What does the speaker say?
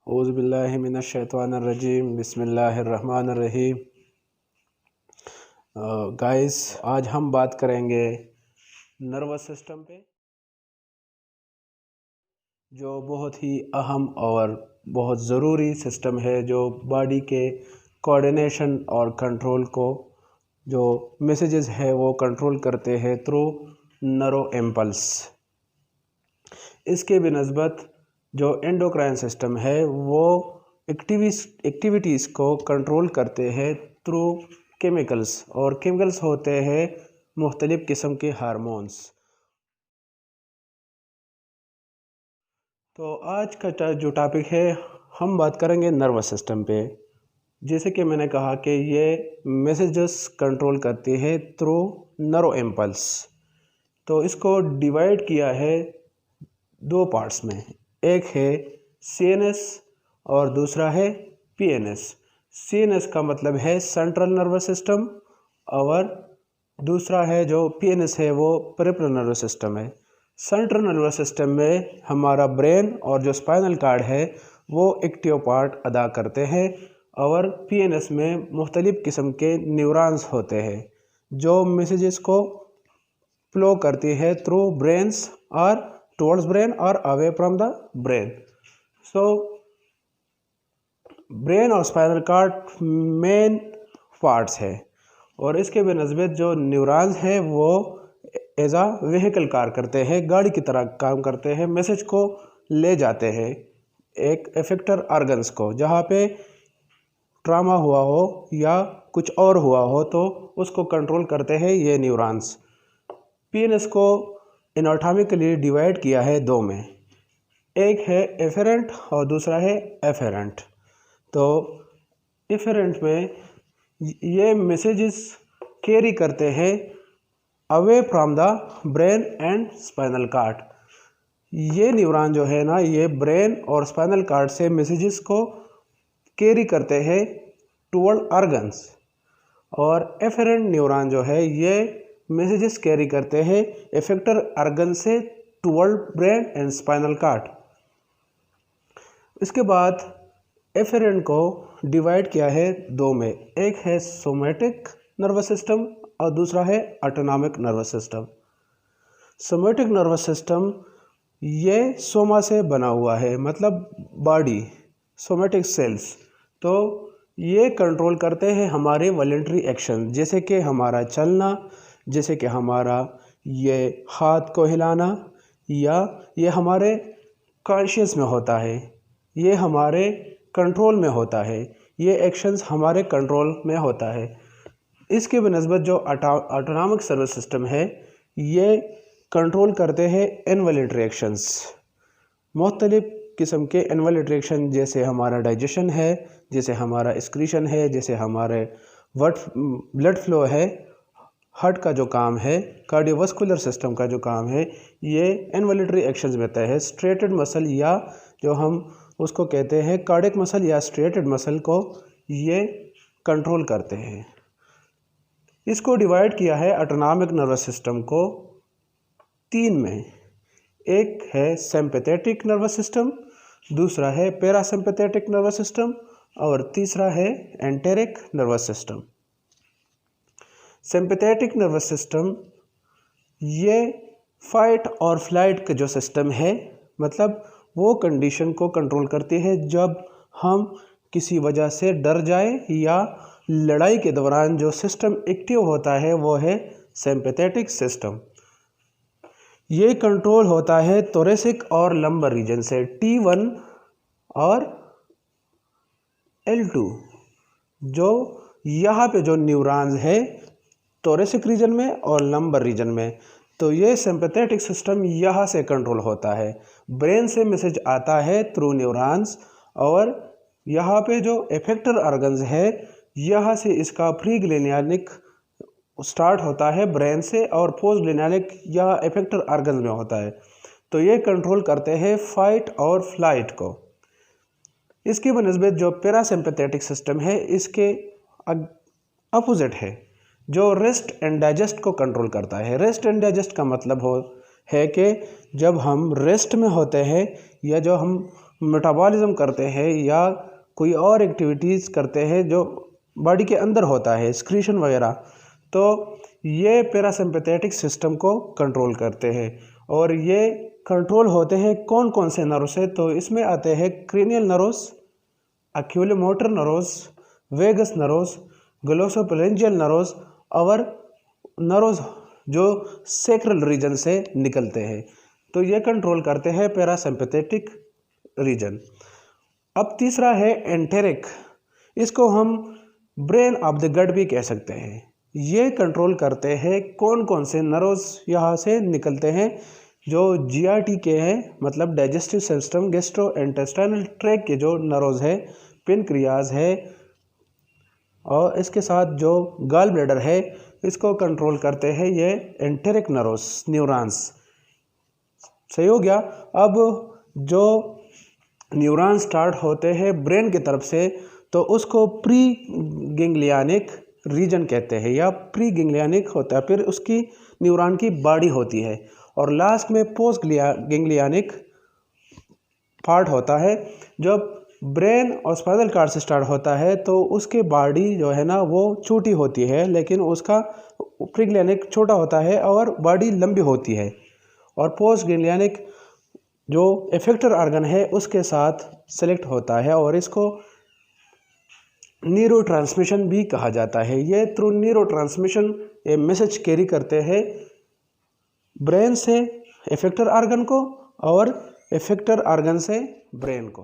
औज़ुबिल्लाहिमिनश्शैतानिर्रजीम बिस्मिल्लाहिर्रहमानिर्रहीम। गाइस, आज हम बात करेंगे नर्वस सिस्टम पे, जो बहुत ही अहम और बहुत ज़रूरी सिस्टम है, जो बॉडी के कोऑर्डिनेशन और कंट्रोल को, जो मैसेजेस है वो कंट्रोल करते हैं थ्रू नर्व इम्पल्स। इसके बिनस्बत जो एंडोक्राइन सिस्टम है वो एक्टिविटीज़ को कंट्रोल करते हैं थ्रू केमिकल्स, और केमिकल्स होते हैं मुख्तलिफ़ किस्म के हार्मोन्स। तो आज का जो टॉपिक है, हम बात करेंगे नर्वस सिस्टम पे। जैसे कि मैंने कहा कि ये मैसेजेस कंट्रोल करती है थ्रू नर्व इम्पल्स। तो इसको डिवाइड किया है दो पार्ट्स में, एक है सीएनएस और दूसरा है पीएनएस। सीएनएस का मतलब है सेंट्रल नर्वस सिस्टम, और दूसरा है जो पीएनएस है वो पेरिफेरल नर्वस सिस्टम है। सेंट्रल नर्वस सिस्टम में हमारा ब्रेन और जो स्पाइनल कार्ड है वो एक्टिव पार्ट अदा करते हैं, और पीएनएस में मुख्तलिफ़ किस्म के न्यूरॉन्स होते हैं जो मैसेजेस को फ्लो करती है थ्रू ब्रेन्स और टुवर्ड्स ब्रेन और away from the brain. So brain और स्पाइनल कार्ड मेन पार्ट्स है, और इसके बेनस्बत जो न्यूरॉन्स है वो एज आ व्हीकल कार करते हैं, गाड़ी की तरह काम करते हैं, मैसेज को ले जाते हैं एक इफेक्टर ऑर्गन्स को, जहाँ पे ट्रामा हुआ हो या कुछ और हुआ हो तो उसको कंट्रोल करते हैं ये न्यूरॉन्स। पीएनएस को एनाटॉमिकली डिवाइड किया है दो में, एक है एफेरेंट और दूसरा है एफेरेंट। तो एफेरेंट में ये मैसेजेस कैरी करते हैं away from the brain and spinal cord. ये न्यूरॉन जो है ना, ये ब्रेन और स्पाइनल कार्ड से मैसेजेस को कैरी करते हैं टुवर्ड ऑर्गन्स, और एफेरेंट न्यूरॉन जो है ये मैसेजेस कैरी करते हैं इफेक्टर ऑर्गन से toward brain and spinal cord. इसके बाद एफेरेंट को डिवाइड किया है दो में, एक है सोमैटिक नर्वस सिस्टम और दूसरा है autonomic nervous system. Somatic nervous system ये सोमा से बना हुआ है, मतलब बॉडी, सोमैटिक सेल्स। तो ये कंट्रोल करते हैं हमारे वॉलंटरी एक्शन, जैसे कि हमारा चलना, जैसे कि हमारा ये हाथ को हिलाना, या ये हमारे कॉन्शियस में होता है, ये हमारे कंट्रोल में होता है, ये एक्शंस हमारे कंट्रोल में होता है। इसके बनस्बत जो ऑटोनॉमिक नर्वस सिस्टम है ये कंट्रोल करते हैं इनवॉलंटरी एक्शंस, मुख्तलिफ़ किस्म के इनवॉलंटरी एक्शन, जैसे हमारा डाइजेशन है, जैसे हमारा एक्सक्रीशन है, जैसे हमारे ब्लड फ्लो है, हार्ट का जो काम है, कार्डियोवास्कुलर सिस्टम का जो काम है, ये इनवॉलंटरी एक्शंस में तय है। स्ट्रेटेड मसल, या जो हम उसको कहते हैं कार्डियक मसल या स्ट्रेटेड मसल, को ये कंट्रोल करते हैं। इसको डिवाइड किया है ऑटोनॉमिक नर्वस सिस्टम को तीन में, एक है सिंपैथेटिक नर्वस सिस्टम, दूसरा है पैरासिम्पैथेटिक नर्वस सिस्टम, और तीसरा है enteric nervous system. Sympathetic nervous system ये फाइट और फ्लाइट का जो सिस्टम है, मतलब वो कंडीशन को कंट्रोल करती है जब हम किसी वजह से डर जाए, या लड़ाई के दौरान जो सिस्टम एक्टिव होता है वो है सिंपैथेटिक सिस्टम। ये कंट्रोल होता है थोरेसिक और लंबर रीजन से, T1 और L2। जो यहाँ पे जो न्यूरॉन्स है थोरेसिक रीजन में और लंबर रीजन में, तो ये सिंपैथेटिक सिस्टम यहाँ से कंट्रोल होता है। ब्रेन से मैसेज आता है थ्रू न्यूरॉन्स, और यहाँ पे जो इफेक्टर ऑर्गन्स है यहाँ से इसका प्री ग्लैनियालिक स्टार्ट होता है ब्रेन से, और पोस्ट ग्लैनियालिक या इफेक्टर ऑर्गन्स में होता है। तो ये कंट्रोल करते हैं फाइट और फ्लाइट को। इसकी बनस्बत जो पैरासिम्पैथेटिक सिस्टम है इसके अपोजिट है, जो रेस्ट एंड डाइजेस्ट को कंट्रोल करता है। रेस्ट एंड डाइजेस्ट का मतलब है कि जब हम रेस्ट में होते हैं, या जो हम मेटाबॉलिज्म करते हैं या कोई और एक्टिविटीज़ करते हैं जो बॉडी के अंदर होता है, एक्सक्रीशन वगैरह, तो ये पैरासिम्पैथेटिक सिस्टम को कंट्रोल करते हैं। और ये कंट्रोल होते हैं कौन कौन से नर्व से? तो इसमें आते हैं cranial nerves, oculomotor nerves, vagus nerves, glossopharyngeal nerves और नर्व्स जो सैक्रल रीजन से निकलते हैं। तो ये कंट्रोल करते हैं पैरासिम्पैथेटिक रीजन। अब तीसरा है एंटेरिक, इसको हम ब्रेन ऑफ द गट भी कह सकते हैं। ये कंट्रोल करते हैं कौन कौन से नर्व्स यहाँ से निकलते हैं, जो जीआरटी के हैं, मतलब digestive system, gastro intestinal tract के जो नर्व्स है, पेनक्रियाज है, और इसके साथ जो गॉल ब्लैडर है, इसको कंट्रोल करते हैं ये एंटेरिक नर्व्स, न्यूरॉन्स। सही हो गया। अब जो न्यूरॉन स्टार्ट होते हैं ब्रेन की तरफ से, तो उसको प्री गैंग्लियनिक रीजन कहते हैं या प्री गैंग्लियनिक होता है, फिर उसकी न्यूरॉन की बॉडी होती है, और लास्ट में पोस्ट गैंग्लियनिक पार्ट होता है। जब ब्रेन और स्पाइनल कॉर्ड से स्टार्ट होता है तो उसके बॉडी जो है ना वो छोटी होती है, लेकिन उसका प्री गैंग्लियनिक छोटा होता है और बॉडी लंबी होती है। और पोस्ट गैंग्लियनिक जो इफेक्टर ऑर्गन है उसके साथ सेलेक्ट होता है, और इसको न्यूरो ट्रांसमिशन भी कहा जाता है। ये थ्रू न्यूरो ट्रांसमिशन ये मैसेज कैरी करते हैं ब्रेन से इफेक्टर ऑर्गन को और इफेक्टर ऑर्गन से ब्रेन को।